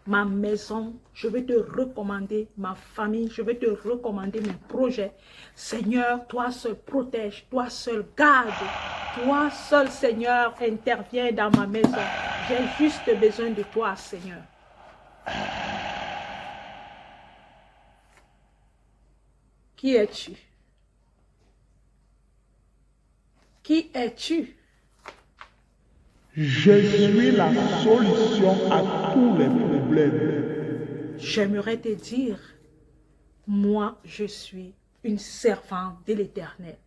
ma maison, je vais te recommander ma famille, je vais te recommander mes projets. Seigneur, toi seul protège, toi seul garde, toi seul, Seigneur, interviens dans ma maison. J'ai juste besoin de toi, Seigneur. Qui es-tu? Qui es-tu? Je suis la solution à tous les problèmes. J'aimerais te dire, moi, je suis une servante de l'Éternel.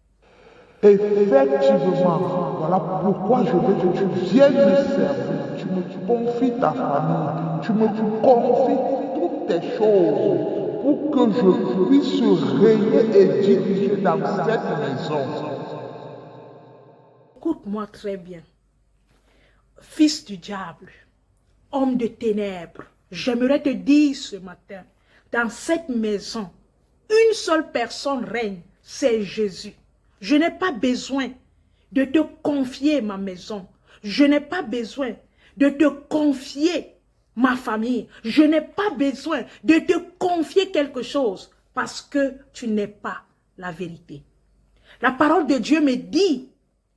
Effectivement, voilà pourquoi je veux que tu viennes me servir. Tu me confies ta famille, tu me confies toutes tes choses pour que je puisse régner et diriger dans cette maison. Écoute-moi très bien. Fils du diable, homme de ténèbres, j'aimerais te dire ce matin, dans cette maison, une seule personne règne, c'est Jésus. Je n'ai pas besoin de te confier ma maison. Je n'ai pas besoin de te confier ma famille. Je n'ai pas besoin de te confier quelque chose parce que tu n'es pas la vérité. La parole de Dieu me dit,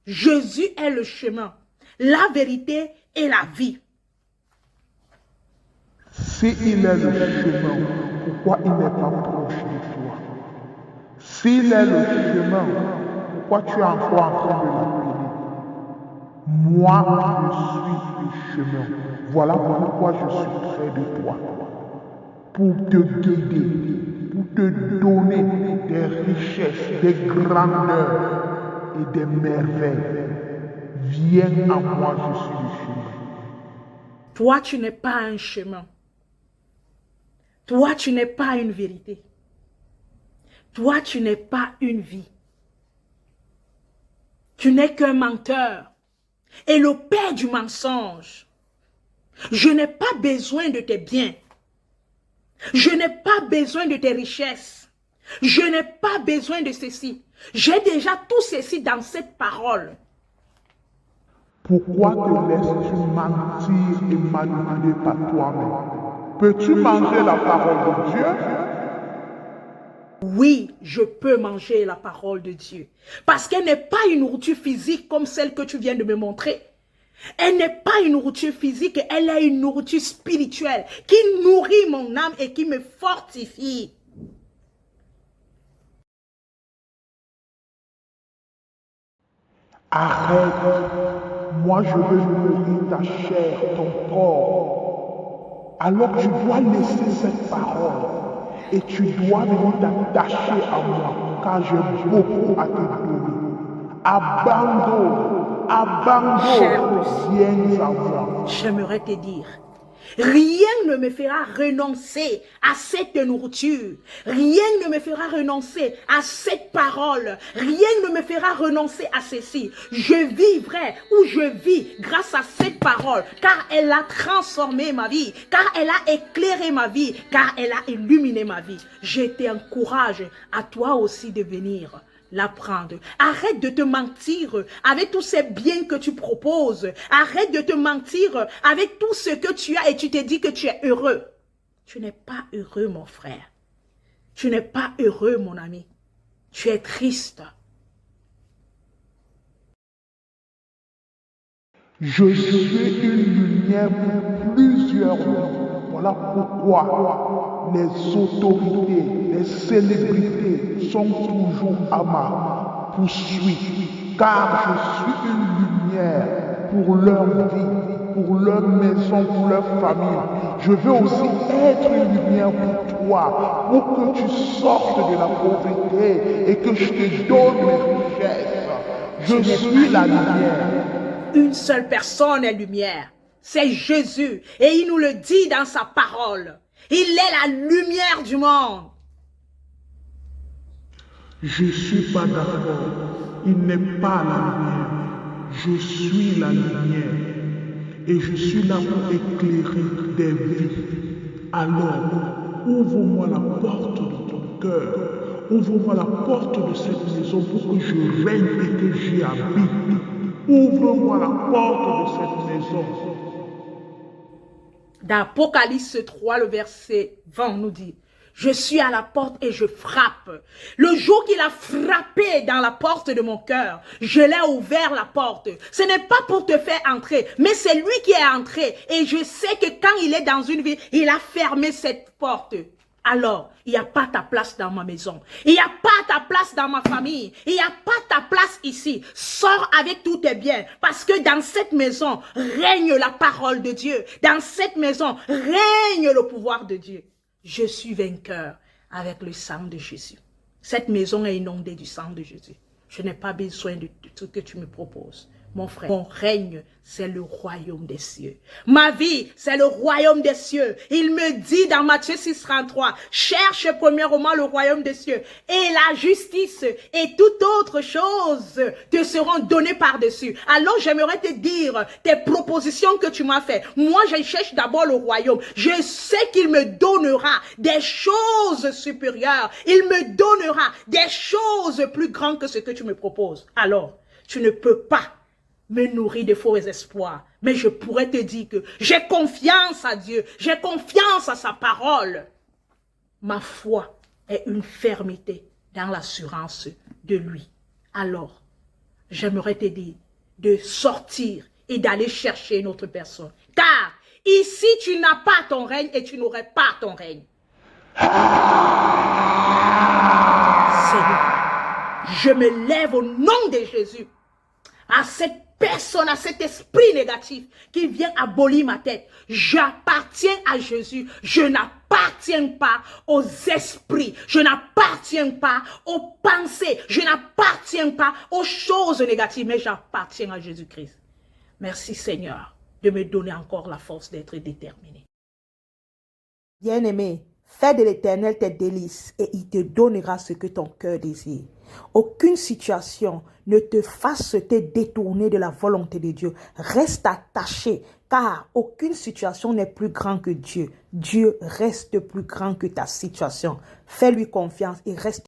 Jésus est le chemin, la vérité et la vie. S'il est le chemin, pourquoi il n'est pas proche de toi? S'il est le chemin, pourquoi tu es encore en train de l'appeler? Moi, je suis le chemin. Voilà pourquoi je suis près de toi. Pour te guider, pour te donner des richesses, des grandeurs et des merveilles. Viens à moi, je suis le chemin. Toi, tu n'es pas un chemin. Toi, tu n'es pas une vérité. Toi, tu n'es pas une vie. Tu n'es qu'un menteur et le père du mensonge. Je n'ai pas besoin de tes biens. Je n'ai pas besoin de tes richesses. Je n'ai pas besoin de ceci. J'ai déjà tout ceci dans cette parole. Pourquoi te laisses-tu mentir et manipuler par toi-même? Peux-tu manger la parole de Dieu? Oui, je peux manger la parole de Dieu. Parce qu'elle n'est pas une nourriture physique comme celle que tu viens de me montrer. Elle n'est pas une nourriture physique, elle est une nourriture spirituelle qui nourrit mon âme et qui me fortifie. Arrête. Moi, je veux nourrir ta chair, ton corps. Alors tu dois laisser cette parole et tu dois venir t'attacher à moi, car j'ai beaucoup à te donner. Abandonne, viens à moi. J'aimerais te dire, rien ne me fera renoncer à cette nourriture. Rien ne me fera renoncer à cette parole. Rien ne me fera renoncer à ceci. Je vivrai ou je vis grâce à cette parole, car elle a transformé ma vie, car elle a éclairé ma vie, car elle a illuminé ma vie. Je t'encourage à toi aussi de venir l'apprendre. Arrête de te mentir avec tous ces biens que tu proposes. Arrête de te mentir avec tout ce que tu as et tu te dis que tu es heureux. Tu n'es pas heureux, mon frère. Tu n'es pas heureux, mon ami. Tu es triste. Je suis une lumière pour plusieurs vies. Voilà pourquoi les autorités, les célébrités sont toujours à ma poursuite. Car je suis une lumière pour leur vie, pour leur maison, pour leur famille. Je veux aussi être une lumière pour toi, pour que tu sortes de la pauvreté et que je te donne mes richesses. Je suis la lumière. Une seule personne est lumière. C'est Jésus. Et il nous le dit dans sa parole. Il est la lumière du monde. Je ne suis pas d'accord. Il n'est pas la lumière. Je suis la lumière. Et je suis là pour éclairer des vies. Alors, ouvre-moi la porte de ton cœur. Ouvre-moi la porte de cette maison pour que je règne et que j'y habite. Ouvre-moi la porte de cette maison. Dans Apocalypse 3, le verset 20 nous dit, je suis à la porte et je frappe. Le jour qu'il a frappé dans la porte de mon cœur, je l'ai ouvert la porte. Ce n'est pas pour te faire entrer, mais c'est lui qui est entré. Et je sais que quand il est dans une ville, il a fermé cette porte. Alors, il n'y a pas ta place dans ma maison. Il n'y a pas ta place dans ma famille. Il n'y a pas ta place ici. Sors avec tous tes biens. Parce que dans cette maison, règne la parole de Dieu. Dans cette maison, règne le pouvoir de Dieu. Je suis vainqueur avec le sang de Jésus. Cette maison est inondée du sang de Jésus. Je n'ai pas besoin de tout ce que tu me proposes. Mon frère, mon règne, c'est le royaume des cieux. Ma vie, c'est le royaume des cieux. Il me dit dans Matthieu 6,33, cherche premièrement le royaume des cieux et la justice et toute autre chose te seront données par-dessus. Alors j'aimerais te dire tes propositions que tu m'as faites. Moi, je cherche d'abord le royaume. Je sais qu'il me donnera des choses supérieures. Il me donnera des choses plus grandes que ce que tu me proposes. Alors, tu ne peux pas me nourrir de faux espoirs. Mais je pourrais te dire que j'ai confiance à Dieu. J'ai confiance à sa parole. Ma foi est une fermeté dans l'assurance de lui. Alors, j'aimerais te dire de sortir et d'aller chercher une autre personne. Car ici, tu n'as pas ton règne et tu n'aurais pas ton règne. Seigneur, je me lève au nom de Jésus à cette personne, à cet esprit négatif qui vient abolir ma tête. J'appartiens à Jésus. Je n'appartiens pas aux esprits. Je n'appartiens pas aux pensées. Je n'appartiens pas aux choses négatives, mais j'appartiens à Jésus-Christ. Merci Seigneur de me donner encore la force d'être déterminé. Bien-aimé, fais de l'Éternel tes délices et il te donnera ce que ton cœur désire. Aucune situation ne te fasse te détourner de la volonté de Dieu. Reste attaché, car aucune situation n'est plus grande que Dieu. Dieu reste plus grand que ta situation. Fais-lui confiance et reste